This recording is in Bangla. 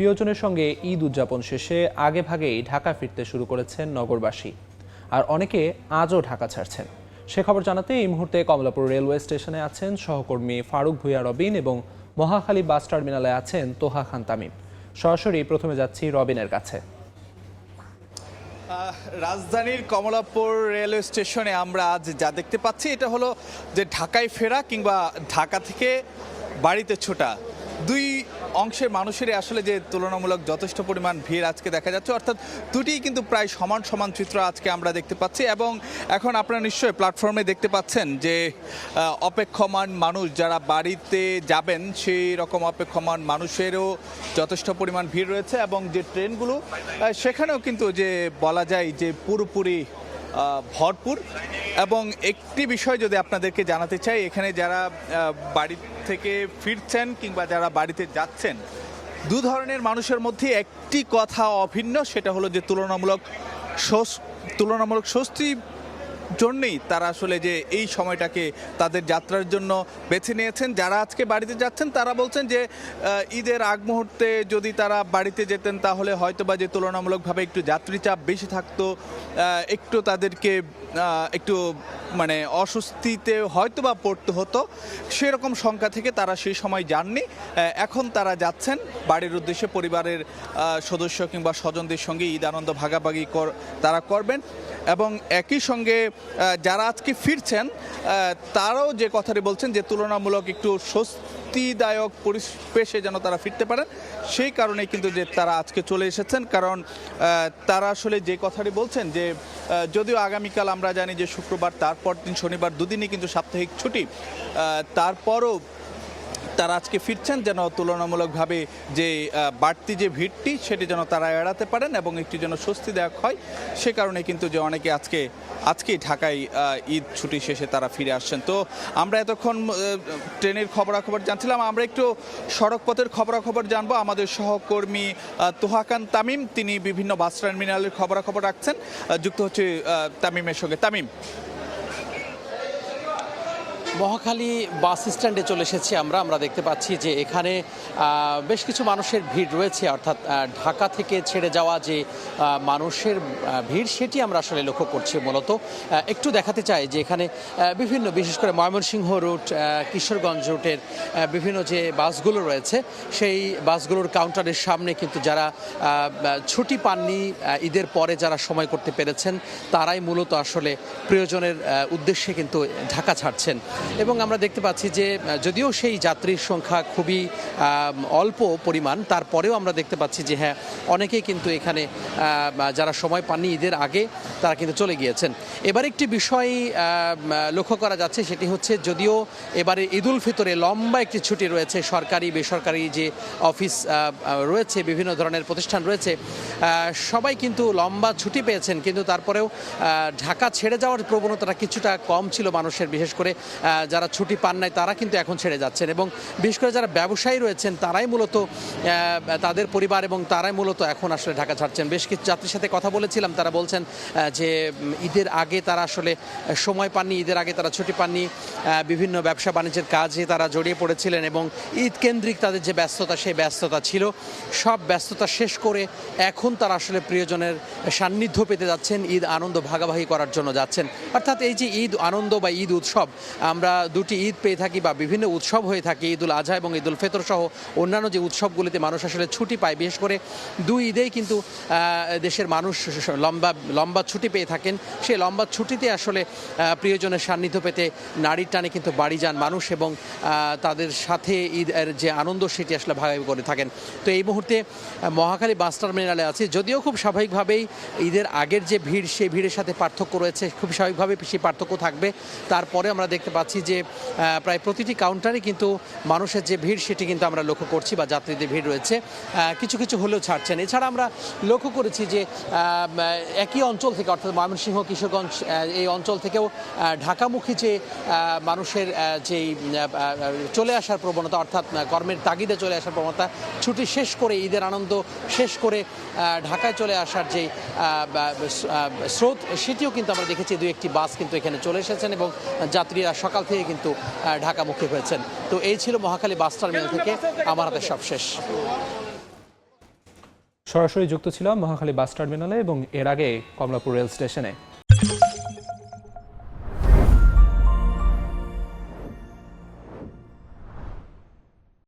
প্রিয়জনের সঙ্গে ঈদ উদযাপন শেষে আগেভাগেই ঢাকা ফিরতে শুরু করেছেন নগরবাসী, আর অনেকে আজও ঢাকা ছাড়ছেন। সে খবর জানাতে এই মুহূর্তে কমলাপুর রেলওয়ে স্টেশনে আছেন সহকর্মী ফারুক ভুঁইয়া রবিন এবং মহাখালী বাস টার্মিনালে আছেন তোহা খান তামিম। সরাসরি প্রথমে যাচ্ছি রবিনের কাছে। রাজধানীর কমলাপুর রেলওয়ে স্টেশনে আমরা আজ যা দেখতে পাচ্ছি এটা হলো যে ঢাকায় ফেরা কিংবা ঢাকা থেকে বাড়িতে ছোটা দুই অংশের মানুষেরই আসলে যে তুলনামূলক যথেষ্ট পরিমাণ ভিড় আজকে দেখা যাচ্ছে, অর্থাৎ দুটিই কিন্তু প্রায় সমান সমান চিত্র আজকে আমরা দেখতে পাচ্ছি। এবং এখন আপনারা নিশ্চয়ই প্ল্যাটফর্মে দেখতে পাচ্ছেন যে অপেক্ষমান মানুষ যারা বাড়িতে যাবেন সেই রকম অপেক্ষমান মানুষেরও যথেষ্ট পরিমাণ ভিড় রয়েছে। এবং যে ট্রেনগুলো সেখানেও কিন্তু যে বলা যায় যে পুরোপুরি ভরপুর। এবং একটি বিষয় যদি আপনাদেরকে জানাতে চাই, এখানে যারা বাড়ি থেকে ফিরছেন কিংবা যারা বাড়িতে যাচ্ছেন, দু ধরনের মানুষের মধ্যে একটি কথা অভিন্ন, সেটা হলো যে তুলনামূলক স্বস্তি জন্যেই তারা আসলে যে এই সময়টাকে তাদের যাত্রার জন্য বেছে নিয়েছেন। যারা আজকে বাড়িতে যাচ্ছেন তারা বলছেন যে ঈদের আগ মুহূর্তে যদি তারা বাড়িতে যেতেন তাহলে হয়তোবা যে তুলনামূলকভাবে একটু যাত্রী চাপ বেশি থাকতো, একটু তাদেরকে একটু মানে অস্বস্তিতে হয়তোবা পড়তে হতো, সেরকম সংখ্যা থেকে তারা সেই সময় যাননি। এখন তারা যাচ্ছেন বাড়ির উদ্দেশ্যে, পরিবারের সদস্য কিংবা স্বজনদের সঙ্গে ঈদ আনন্দ ভাগাভাগি তারা করবেন। এবং একই সঙ্গে যারা আজকে ফিরছেন তারাও যে কথাটি বলছেন যে তুলনামূলক একটু স্বস্তিদায়ক পরিবেশে যেন তারা ফিরতে পারেন, সেই কারণেই কিন্তু যে তারা আজকে চলে এসেছেন। কারণ তারা আসলে যে কথাটি বলছেন যে যদিও আগামীকাল আমরা জানি যে শুক্রবার, তারপর দিন শনিবার, দুদিনই কিন্তু সাপ্তাহিক ছুটি, তারপরও তারা আজকে ফিরছেন যেন তুলনামূলকভাবে যে বাড়তি যে ভিড়টি সেটি যেন তারা এড়াতে পারেন এবং একটু যেন স্বস্তিদায়ক হয়। সে কারণে কিন্তু যে অনেকে আজকেই ঢাকায় ঈদ ছুটি শেষে তারা ফিরে আসছেন। তো আমরা এতক্ষণ ট্রেনের খবরাখবর জানছিলাম, আমরা একটু সড়কপথের খবরাখবর জানবো। আমাদের সহকর্মী তোহা খান তামিম, তিনি বিভিন্ন বাস টার্মিনালের খবরাখবর রাখছেন, যুক্ত হচ্ছে তামিমের সঙ্গে। তামিম, মহাখালী বাস স্ট্যান্ডে চলে এসেছি আমরা দেখতে পাচ্ছি যে এখানে বেশ কিছু মানুষের ভিড় রয়েছে, অর্থাৎ ঢাকা থেকে ছেড়ে যাওয়া যে মানুষের ভিড় সেটি আমরা আসলে লক্ষ্য করছি। মূলত একটু দেখাতে চাই যে এখানে বিভিন্ন, বিশেষ করে ময়মনসিংহ রুট, কিশোরগঞ্জ রুটের বিভিন্ন যে বাসগুলো রয়েছে সেই বাসগুলোর কাউন্টারের সামনে কিন্তু যারা ছুটি পাননি, ঈদের পরে যারা সময় করতে পেরেছেন তারাই মূলত আসলে প্রিয়জনের উদ্দেশ্যে কিন্তু ঢাকা ছাড়ছেন। এবং আমরা দেখতে পাচ্ছি যে যদিও সেই যাত্রীর সংখ্যা খুবই অল্প পরিমাণ, তারপরেও আমরা দেখতে পাচ্ছি যে হ্যাঁ, অনেকেই কিন্তু এখানে যারা সময় পাননি ঈদের আগে তারা কিন্তু চলে গিয়েছেন। এবার একটি বিষয় লক্ষ্য করা যাচ্ছে, সেটি হচ্ছে যদিও এবারে ঈদ উল ফিতরে লম্বা একটি ছুটি রয়েছে, সরকারি বেসরকারি যে অফিস রয়েছে, বিভিন্ন ধরনের প্রতিষ্ঠান রয়েছে, সবাই কিন্তু লম্বা ছুটি পেয়েছেন, কিন্তু তারপরেও ঢাকা ছেড়ে যাওয়ার প্রবণতাটা কিছুটা কম ছিল মানুষের। বিশেষ করে যারা ছুটি পান নাই তারা কিন্তু এখন ছেড়ে যাচ্ছেন, এবং বিশেষ করে যারা ব্যবসায়ী রয়েছেন তারাই মূলত তাদের পরিবার এবং তারাই মূলত এখন আসলে ঢাকা ছাড়ছেন। বেশ কিছু যাত্রীর সাথে কথা বলেছিলাম, তারা বলছেন যে ঈদের আগে তারা আসলে সময় পাননি, ঈদের আগে তারা ছুটি পাননি, বিভিন্ন ব্যবসা বাণিজ্যের কাজে তারা জড়িয়ে পড়েছিলেন এবং ঈদ কেন্দ্রিক তাদের যে ব্যস্ততা সেই ব্যস্ততা ছিল, সব ব্যস্ততা শেষ করে এখন তারা আসলে প্রিয়জনের সান্নিধ্য পেতে যাচ্ছেন, ঈদ আনন্দ ভাগাভাগি করার জন্য যাচ্ছেন। অর্থাৎ এই যে ঈদ আনন্দ বা ঈদ উৎসব, আমরা দুটি ঈদ পেয়ে থাকি বা বিভিন্ন উৎসব হয়ে থাকে, ঈদ উল আজহা এবং ঈদ উল ফিতর সহ অন্যান্য যে উৎসবগুলিতে মানুষ আসলে ছুটি পায়, বিশেষ করে দুই ঈদেই কিন্তু দেশের মানুষ লম্বা ছুটি পেয়ে থাকেন। সেই লম্বা ছুটিতে আসলে প্রিয়জনের সান্নিধ্য পেতে নারীর টানে কিন্তু বাড়ি যান মানুষ এবং তাদের সাথে ঈদের যে আনন্দ সেটি আসলে ভাগাভাগি করে থাকেন। তো এই মুহূর্তে মহাখালী বাস টার্মিনালে আছি, যদিও খুব স্বাভাবিকভাবেই ঈদের আগের যে ভিড় সেই ভিড়ের সাথে পার্থক্য রয়েছে, খুব স্বাভাবিকভাবে সেই পার্থক্য থাকবে। তারপরে আমরা দেখতে পাচ্ছি যে প্রায় প্রতিটি কাউন্টারে কিন্তু মানুষের যে ভিড় সেটি কিন্তু আমরা লক্ষ্য করছি, বা যাত্রীদের ভিড় রয়েছে, কিছু কিছু হলেও ছাড়ছেন। এছাড়া আমরা লক্ষ্য করেছি যে একই অঞ্চল থেকে, অর্থাৎ ময়মনসিংহ, কিশোরগঞ্জ এই অঞ্চল থেকেও ঢাকামুখী যে মানুষের যেই চলে আসার প্রবণতা, অর্থাৎ কর্মের তাগিদে চলে আসার প্রবণতা, ছুটি শেষ করে ঈদের আনন্দ শেষ করে ঢাকায় চলে আসার যে স্রোত সেটিও কিন্তু আমরা দেখেছি। দুই একটি বাস কিন্তু এখানে চলে এসেছেন এবং যাত্রীরা সকাল থেকে কিন্তু ঢাকামুখী হয়েছেন। তো এই ছিল মহাখালী বাস টার্মিনাল থেকে আমার হাতে সবশেষ। সরাসরি যুক্ত ছিলাম মহাখালী বাস টার্মিনালে এবং এর আগে কমলাপুর রেল স্টেশনে।